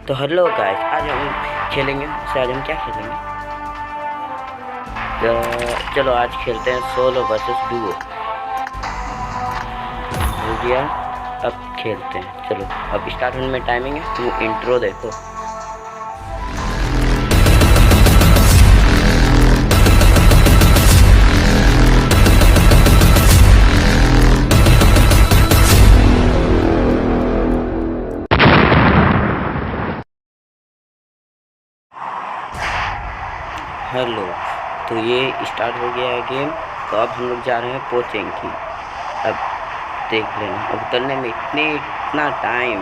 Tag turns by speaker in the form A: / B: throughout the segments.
A: तो hello guys, आज हम खेलेंगे। आज हम क्या खेलेंगे? तो चलो आज खेलते हैं सोलो वर्सेस डुओ। हो गया, अब खेलते हैं। चलो अब स्टार्ट होने में टाइमिंग है, तुम इंट्रो देखो। हेलो, तो ये स्टार्ट हो गया है गेम। तो अब हम लोग जा रहे हैं पोचेंकी। अब देख लेना, अब उतरने में इतना टाइम,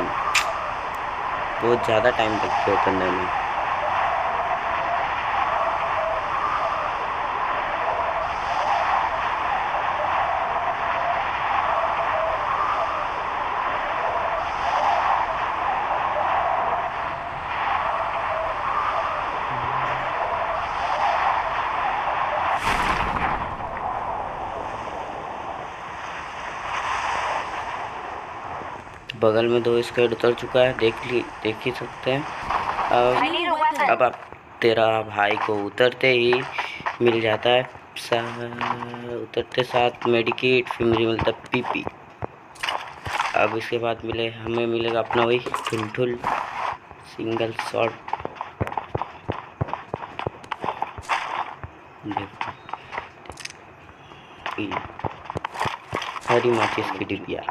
A: बहुत ज़्यादा टाइम लगता है उतरने में। बगल में 2 स्क्वाड उतर चुका है, देख ही सकते हैं। अब आप तेरा भाई को उतरते ही मिल जाता है उतरते साथ मेडिकेट, फिर मुझे मिलता है पीपी। अब इसके बाद हमें मिलेगा अपना वही ठुल सिंगल शॉट। हरी माचिस की डिबिया।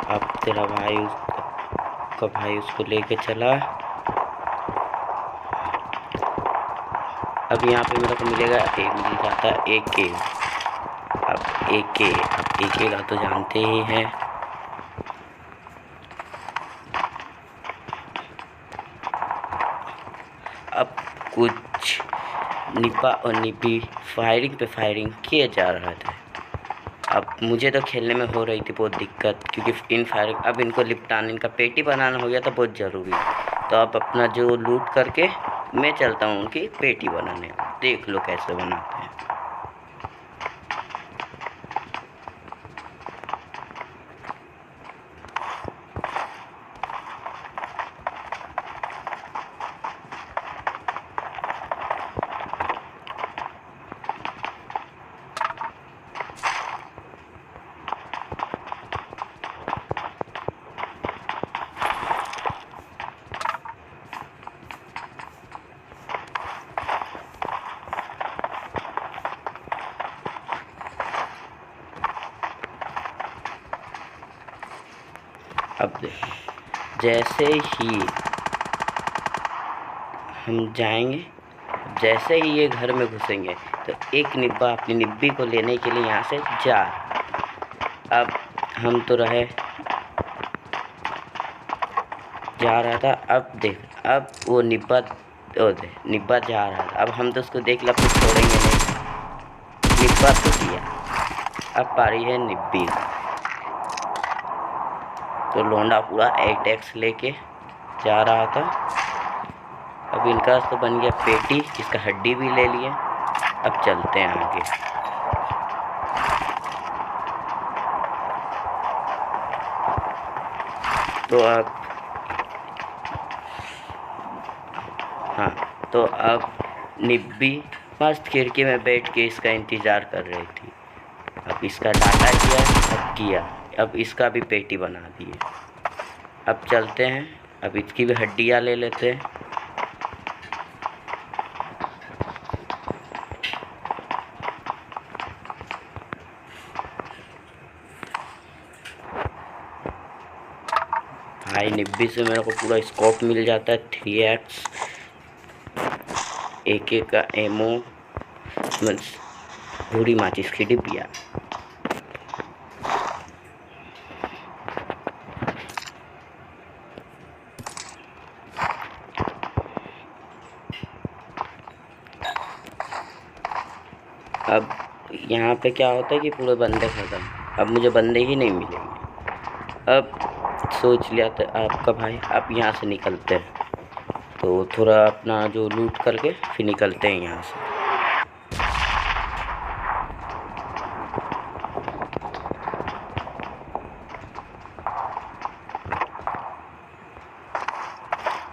A: अब तेरा भाई उसका भाई उसको लेके चला। अब यहाँ पे मेरे को मिल जाता है AK। अब AK का तो जानते ही हैं। अब कुछ निपा और निपी फायरिंग पे फायरिंग किए जा रहा था। अब मुझे तो खेलने में हो रही थी बहुत दिक्कत, क्योंकि इन फायरिंग अब इनको लिपटाना, इनका पेटी बनाना हो गया था बहुत ज़रूरी। तो अब अपना जो लूट करके मैं चलता हूँ उनकी पेटी बनाने। देख लो कैसे बनाते हैं। अब जैसे ही हम जाएंगे, जैसे ही ये घर में घुसेंगे, तो एक निब्बा अपनी निब्बी को लेने के लिए यहाँ से जा। अब हम तो जा रहा था। अब देख, अब वो निब्बा जा रहा था। अब हम तो उसको देख ला, फिर छोड़ेंगे नहीं। निब्बा तो किया, अब पारी है निब्बी। तो लोंडा पूरा 8x लेके जा रहा था। अब इनका तो बन गया पेटी, जिसका हड्डी भी ले लिए। अब चलते हैं आगे। तो अब निब्बी मस्त खिड़की में बैठ के इसका इंतज़ार कर रही थी। अब इसका डाटा किया, अब इसका भी पेटी बना दिए। अब चलते हैं, अब इसकी भी हड्डियाँ ले लेते हैं। भाई निब्बी से मेरे को पूरा स्कोप मिल जाता है, 3x AK का एमो, भूरी माचिस की डिबिया। अब यहाँ पे क्या होता है कि पूरे बंदे खत्म। अब मुझे बंदे ही नहीं मिलेंगे। अब सोच लिया था आपका भाई, अब यहाँ से निकलते हैं। तो थोड़ा अपना जो लूट करके फिर निकलते हैं यहाँ से।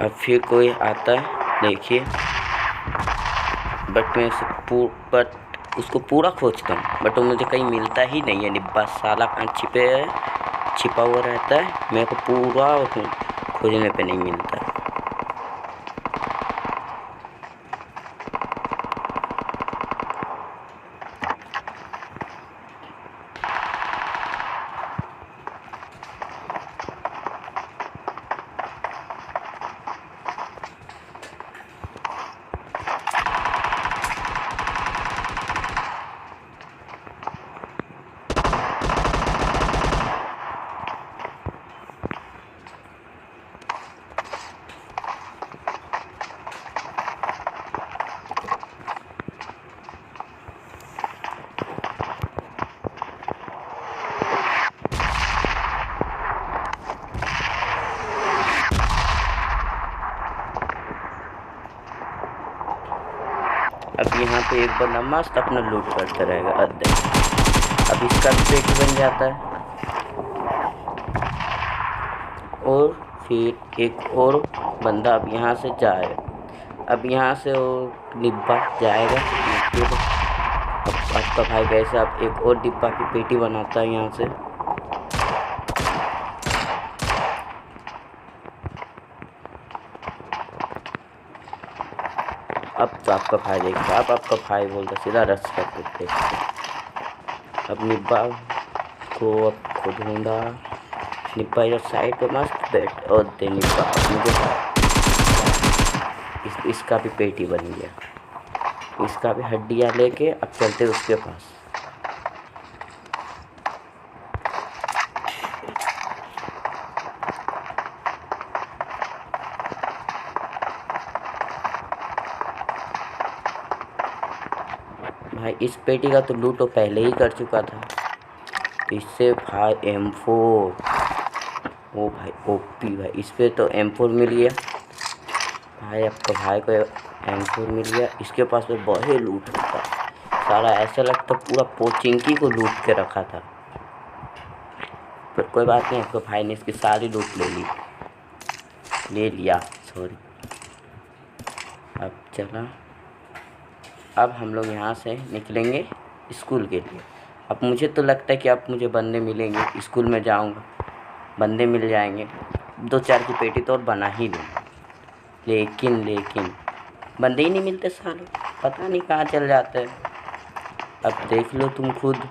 A: अब फिर कोई आता है, देखिए, बट मैं बट उसको पूरा खोजता हूँ, बट वो मुझे कहीं मिलता ही नहीं है। डिब्बा साला कहाँ छिपा हुआ रहता है, मेरे को पूरा खोजने पे नहीं मिलता। अब यहाँ पे एक बंदा मस्त अपना लूट करता रहेगा अद्दे। अब इसका भी पेटी बन जाता है, और फिर एक और बंदा अब यहाँ से जाए। अब यहाँ से वो डिब्बा जाएगा, फिर अब आपका भाई कैसे अब एक और डिब्बा की पेटी बनाता है यहाँ से। अब तो आपका भाई देखिए, अब आपका भाई बोलता सीधा रस कर देते। अब निब्बा को अब खुद ढूंढा, निब्बा इधर साइड पे मस्त बैठ, और दे निब्बा मुझे इसका भी पेटी बन गया। इसका भी हड्डियाँ लेके अब चलते उसके पास। भाई इस पेटी का तो लूट तो पहले ही कर चुका था। इससे भाई M4, ओ भाई ओपी भाई, इस पे तो M4 मिल गया भाई। आपका भाई को M4 मिल गया, इसके पास तो बड़े लूट था सारा, ऐसा लगता पूरा पोचिंकी को लूट के रखा था। पर कोई बात नहीं, आपके भाई ने इसकी सारी लूट ले लिया, सॉरी। अब चला, अब हम लोग यहाँ से निकलेंगे स्कूल के लिए। अब मुझे तो लगता है कि अब मुझे बंदे मिलेंगे, स्कूल में जाऊँगा बंदे मिल जाएंगे, 2-4 की पेटी तो और बना ही लूँगा। लेकिन बंदे ही नहीं मिलते साले, पता नहीं कहाँ चल जाते हैं। अब देख लो तुम खुद।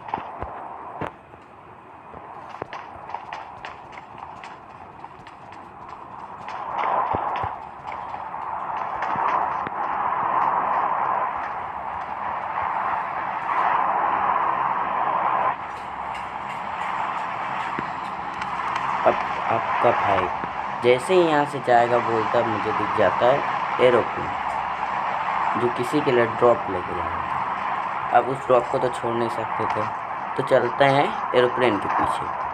A: अब आपका भाई जैसे ही यहाँ से जाएगा बोलता मुझे दिख जाता है एरोप्लेन, जो किसी के लिए ड्रॉप लेके जाएगा। अब उस ड्रॉप को तो छोड़ नहीं सकते थे, तो चलते हैं एरोप्लेन के पीछे।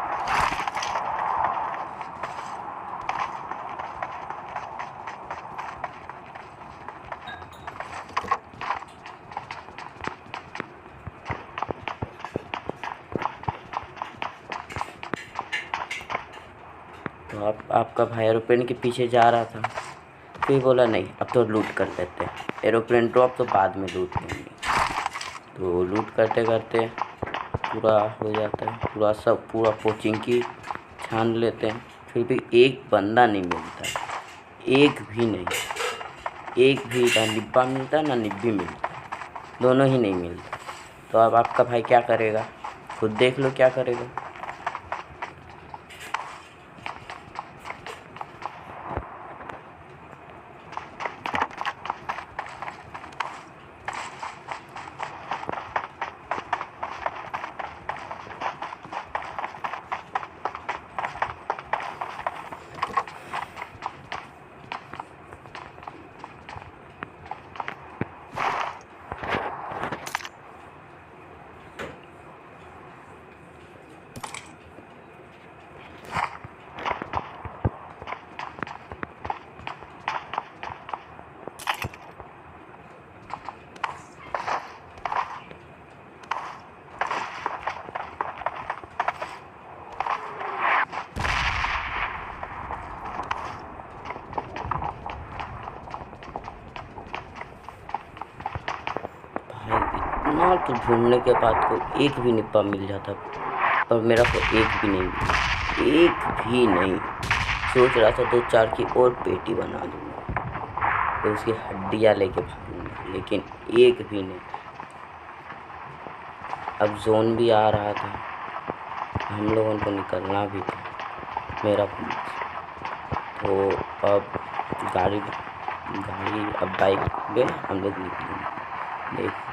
A: तो आपका भाई एरोप्लेन के पीछे जा रहा था, फिर बोला नहीं अब तो लूट कर लेते हैं, एरोप्लेन ड्रॉप तो बाद में लूट लेंगे। तो लूट करते करते पूरा हो जाता है, पूरा कोचिंग की छान लेते हैं, फिर भी एक बंदा नहीं मिलता, एक भी नहीं, एक भी ना डिब्बा मिलता ना निब्बी मिलता, दोनों ही नहीं मिलता। तो अब आपका भाई क्या करेगा, खुद देख लो क्या करेगा। इतना तो ढूंढने के बाद को एक भी निब्बा मिल जाता, पर मेरा को एक भी नहीं मिला, एक भी नहीं। सोच रहा था 2-4 की और पेटी बना दूँगा, तो उसकी हड्डियाँ लेके भागूंगा, लेकिन एक भी नहीं। अब जोन भी आ रहा था, हम लोगों को निकलना भी था मेरा तो अब गाड़ी अब बाइक पे हम लोग निकलेंगे। देख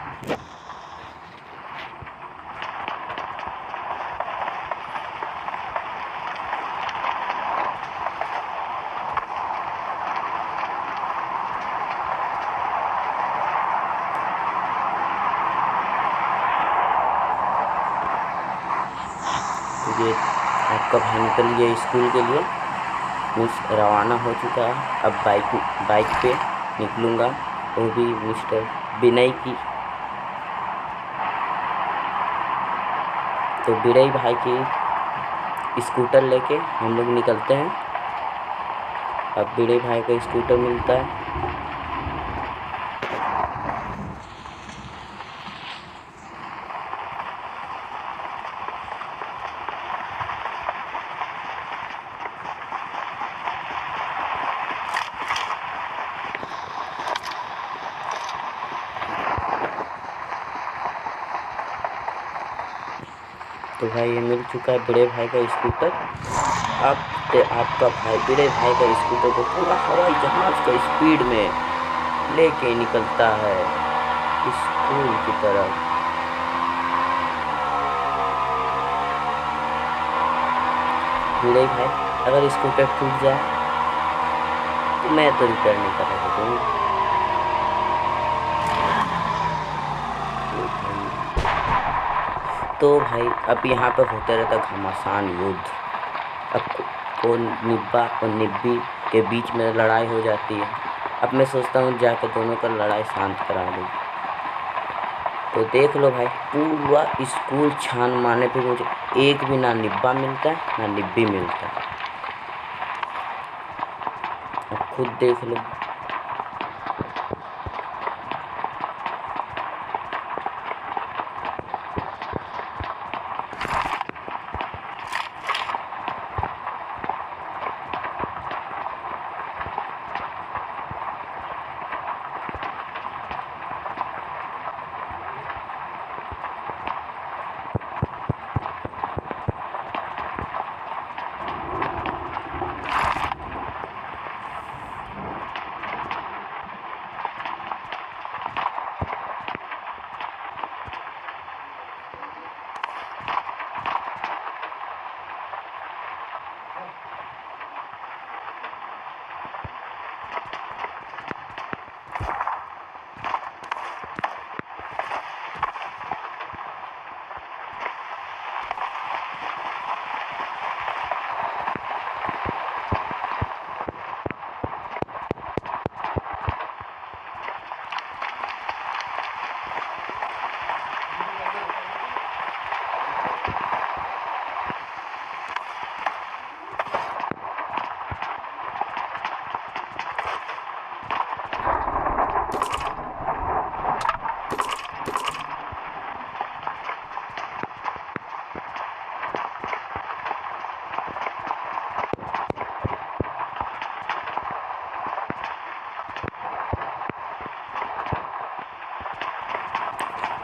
A: तो ये आपका भाई निकल गया स्कूल के लिए, मीन्स रवाना हो चुका है। अब बाइक पे निकलूँगा, वो भी मिस्टर विनय की। तो विनय भाई की स्कूटर लेके हम लोग निकलते हैं। अब विनय भाई का स्कूटर मिलता है। तो भाई ये मिल चुका है बड़े भाई का स्कूटर। अब आपका भाई बड़े भाई का स्कूटर को पूरा हवाई जहाज का स्पीड में लेके निकलता है स्कूल की तरफ। बड़े भाई अगर स्कूटर टूट जाए तो मैं तो रिपेयर नहीं करा सकूँगा। तो भाई अब यहाँ पर होता रहता घमासान युद्ध। अब कौन निब्बा और निब्बी के बीच में लड़ाई हो जाती है। अब मैं सोचता हूँ जाकर दोनों का लड़ाई शांत करा दूँ। तो देख लो भाई, पूरा स्कूल छान मारने पे मुझे एक भी ना निब्बा मिलता है ना निब्बी मिलता है। अब खुद देख लो।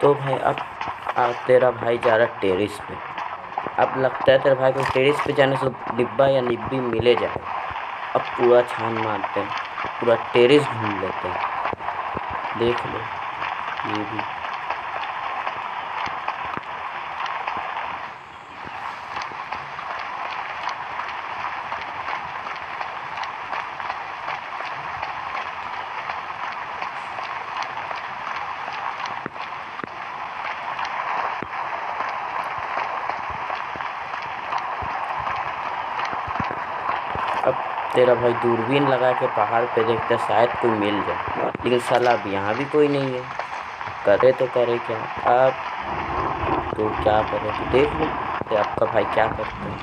A: तो भाई अब तेरा भाई जा रहा है टेरिस पे। अब लगता है तेरे भाई को टेरिस पे जाने से निब्बा या निब्बी मिले जाए। अब पूरा छान मारते हैं, पूरा टेरिस घूम लेते हैं। देख लो ये भी। अब तेरा भाई दूरबीन लगा के पहाड़ पे देखता है शायद कोई मिल जाए, लेकिन साला अब यहाँ भी कोई नहीं है। करे तो करे क्या अब। तो क्या करे, तो देख लो कि आपका भाई क्या करता है।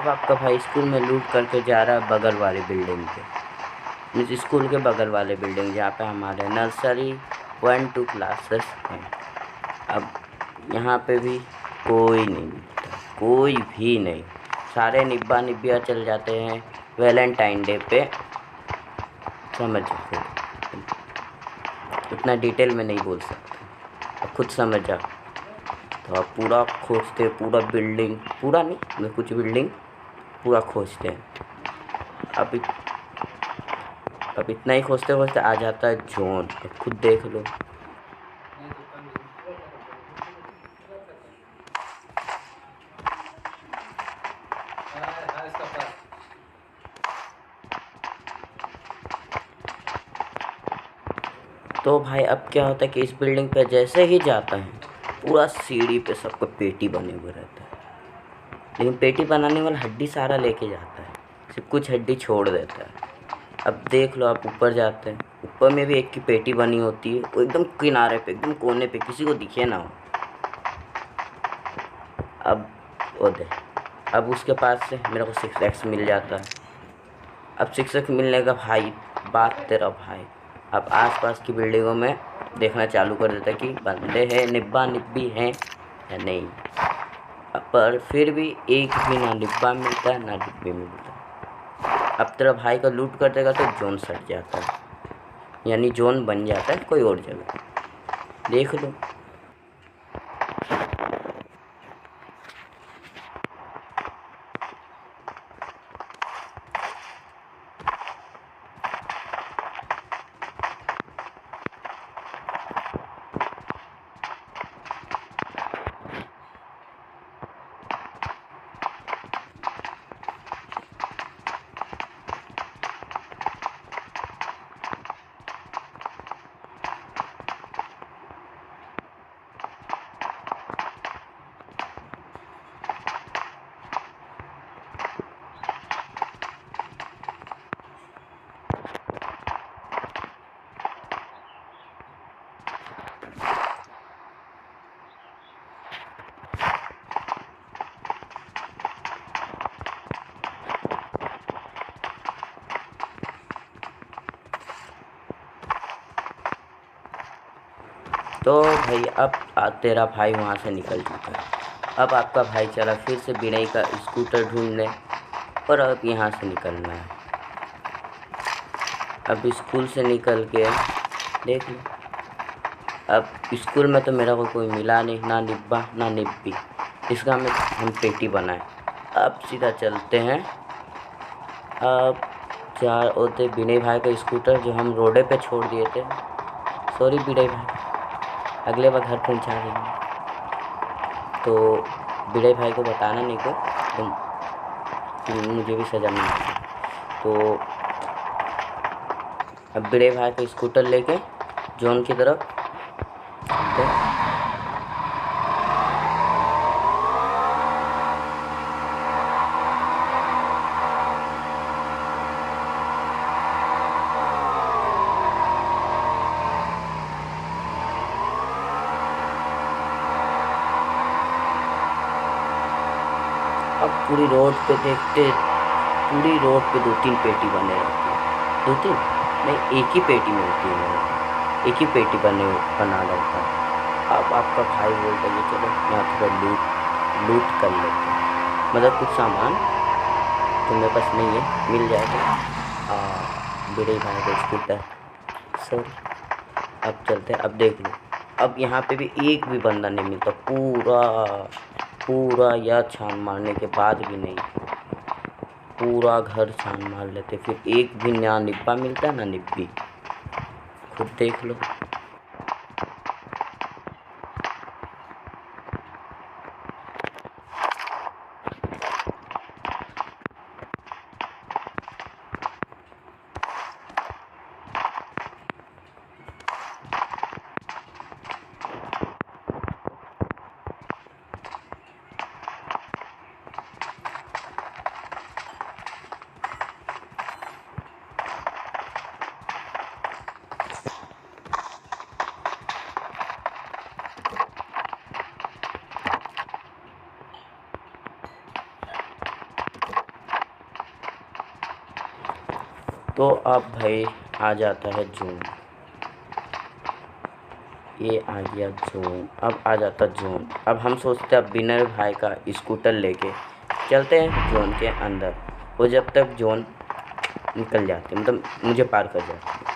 A: अब आपका भाई स्कूल में लूट करके जा रहा है बगल वाली बिल्डिंग पे, मीन्स स्कूल के बगल वाले बिल्डिंग जहाँ पे हमारे नर्सरी 1-2 क्लासेस हैं। अब यहाँ पे भी कोई नहीं मिलता, कोई भी नहीं। सारे निब्बा निब्बिया चल जाते हैं वैलेंटाइन डे पे, समझ जाते। उतना डिटेल में नहीं बोल सकता, अब खुद समझ जा। तो आप पूरा खोजते, पूरा बिल्डिंग, पूरा नहीं मतलब कुछ बिल्डिंग पूरा खोजते हैं। अब इतना ही खोजते खोजते आ जाता है जॉन, अब खुद देख लो। तो भाई अब क्या होता है कि इस बिल्डिंग पे जैसे ही जाता है पूरा सीढ़ी पे सबको पेटी बने हुए रहता है, लेकिन पेटी बनाने वाला हड्डी सारा लेके जाता है, सिर्फ कुछ हड्डी छोड़ देता है। अब देख लो, आप ऊपर जाते हैं, ऊपर में भी एक की पेटी बनी होती है, वो एकदम किनारे पे, एकदम कोने पे, किसी को दिखे ना हो। अब वो दे, अब उसके पास से मेरे को 6x मिल जाता है। अब 6x मिलने का भाई बात तेरा भाई अब आसपास की बिल्डिंगों में देखना चालू कर देता है कि बंदे हैं, निब्बा निब्बी हैं या नहीं। पर फिर भी एक भी ना निब्बा मिलता है ना निब्बी मिलता है। अब तेरा भाई का लूट कर देगा तो जोन सट जाता है, यानी जोन बन जाता है कोई और जगह, देख लो। तो भाई अब तेरा भाई वहाँ से निकल चुका है। अब आपका भाई चला फिर से बिनई का स्कूटर ढूंढने, और अब यहाँ से निकलना है। अब स्कूल से निकल के देख लो, अब स्कूल में तो मेरा को कोई मिला नहीं, ना निब्बा ना निब्बी, इसका हम पेटी बनाए। अब सीधा चलते हैं, अब चार होते बिनय भाई का स्कूटर जो हम रोडे पे छोड़ दिए थे, सॉरी बिनय भाई, अगले बार घर पहुंचा देंगे। तो बिनय भाई को बताना नहीं को, तो मुझे भी सजा मिली। तो अब बिनय भाई का स्कूटर लेके जोन की तरफ अब पूरी रोड पे देखते, पूरी रोड पे 2-3 पेटी बने रहती है, 2-3 नहीं, एक ही पेटी में होती है, एक ही पेटी बना रहता है। अब आपका भाई बोलता है चलो यहाँ थोड़ा लूट कर लेते हैं, मतलब कुछ सामान तो मेरे पास नहीं है, मिल जाएगा। बड़े भाई का स्कूटर, सर अब चलते हैं। अब देख लो, अब यहाँ पे भी एक भी बंदा नहीं मिलता, पूरा या छान मारने के बाद भी नहीं, पूरा घर छान मार लेते, फिर एक भी ना निब्बा मिलता ना निब्बी, खुद देख लो। तो अब भाई आ जाता है जोन, ये आ गया जोन, अब आ जाता जोन। अब हम सोचते हैं अब विनय भाई का स्कूटर लेके चलते हैं जोन के अंदर। वो जब तक जोन निकल जाते मतलब मुझे पार कर जाते।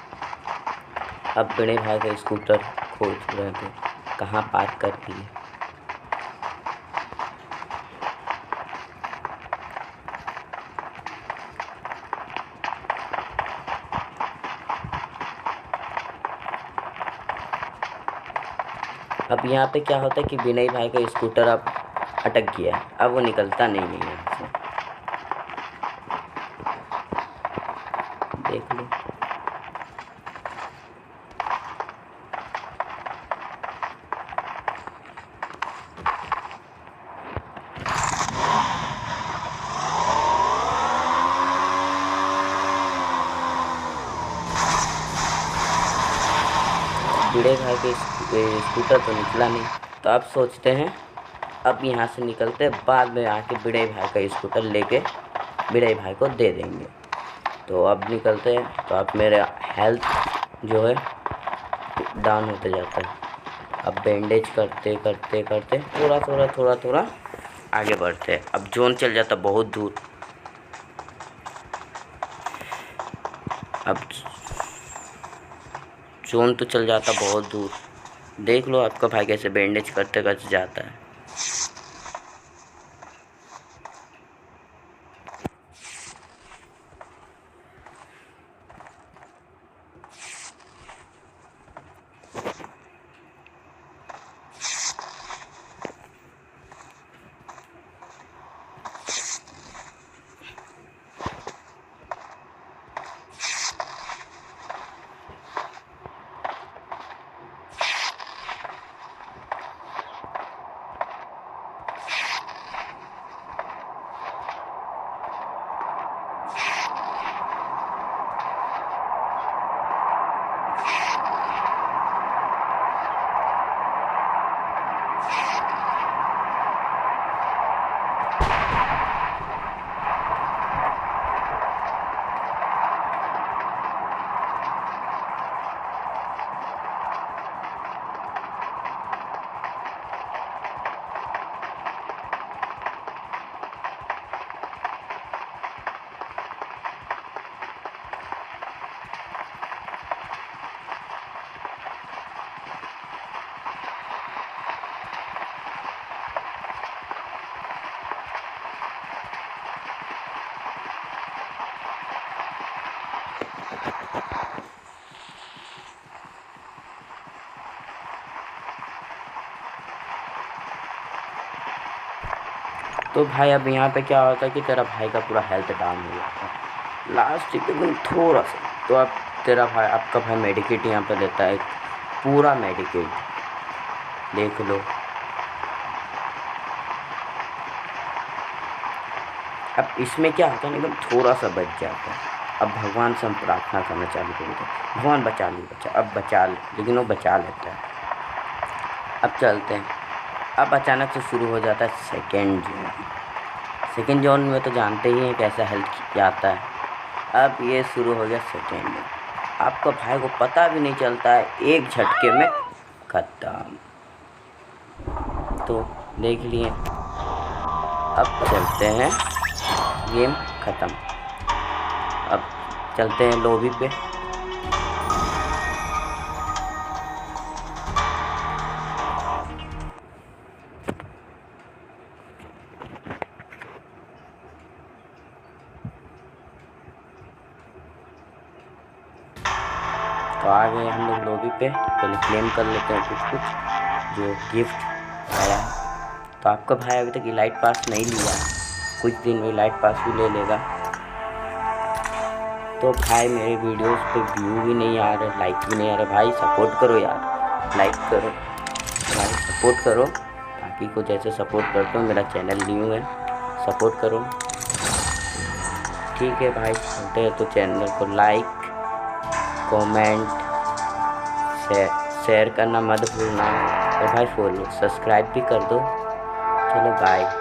A: अब विनय भाई का स्कूटर खोज रहे थे कहाँ पार कर दिए। अब यहाँ पे क्या होता है कि विनय भाई का स्कूटर अब अटक गया है, अब वो निकलता नहीं है यहाँ से, देख लो। विनय भाई के स्कूटर तो निकला नहीं, तो अब सोचते हैं अब यहाँ से निकलते हैं, बाद में आके विनय भाई का स्कूटर लेके विनय भाई को दे देंगे। तो अब निकलते हैं, तो अब मेरा हेल्थ जो है डाउन होते जाता है। अब बैंडेज करते करते करते थोड़ा आगे बढ़ते हैं। अब जोन चल जाता बहुत दूर। अब जोन तो चल जाता बहुत दूर, देख लो आपका भाई कैसे बैंडेज करते करते जाता है। तो भाई अब यहाँ पे क्या होता है कि तेरा भाई का पूरा हेल्थ डाउन हो जाता है लास्ट एकदम थोड़ा सा। तो अब तेरा भाई आपका भाई मेडिकेट यहाँ पे देता है, पूरा मेडिकेट, देख लो। अब इसमें क्या होता है एकदम थोड़ा सा बच जाता है। अब भगवान से हम प्रार्थना करना चालू कर देते हैं, भगवान बचा ली बचा, अब बचा ले, लेकिन वो बचा लेता है। अब चलते हैं। अब अचानक से शुरू हो जाता है सेकेंड जोन। सेकेंड जोन में तो जानते ही हैं कैसा हेल्थ आता है। अब ये शुरू हो गया सेकेंड जोन। आपका भाई को पता भी नहीं चलता है, एक झटके में खत्म। तो देख लिए। अब चलते हैं, गेम ख़त्म। अब चलते हैं लॉबी पे। तो आ गए हम लोग लॉबी पे। पहले क्लेम कर लेते हैं कुछ जो गिफ्ट आया है। तो आपका भाई अभी तक इलाइट पास नहीं लिया है, कुछ दिन में इलाइट पास भी ले लेगा। तो भाई मेरे वीडियोस पे व्यू भी नहीं आ रहे, लाइक भी नहीं आ रहे। भाई सपोर्ट करो यार, लाइक करो भाई, सपोर्ट करो। बाकी को जैसे सपोर्ट करते हो, मेरा चैनल न्यू है, सपोर्ट करो। ठीक है भाई, चलते हैं। तो चैनल को लाइक कमेंट शेयर करना मत भूलना, और भाई फॉलो सब्सक्राइब भी कर दो। चलो बाय।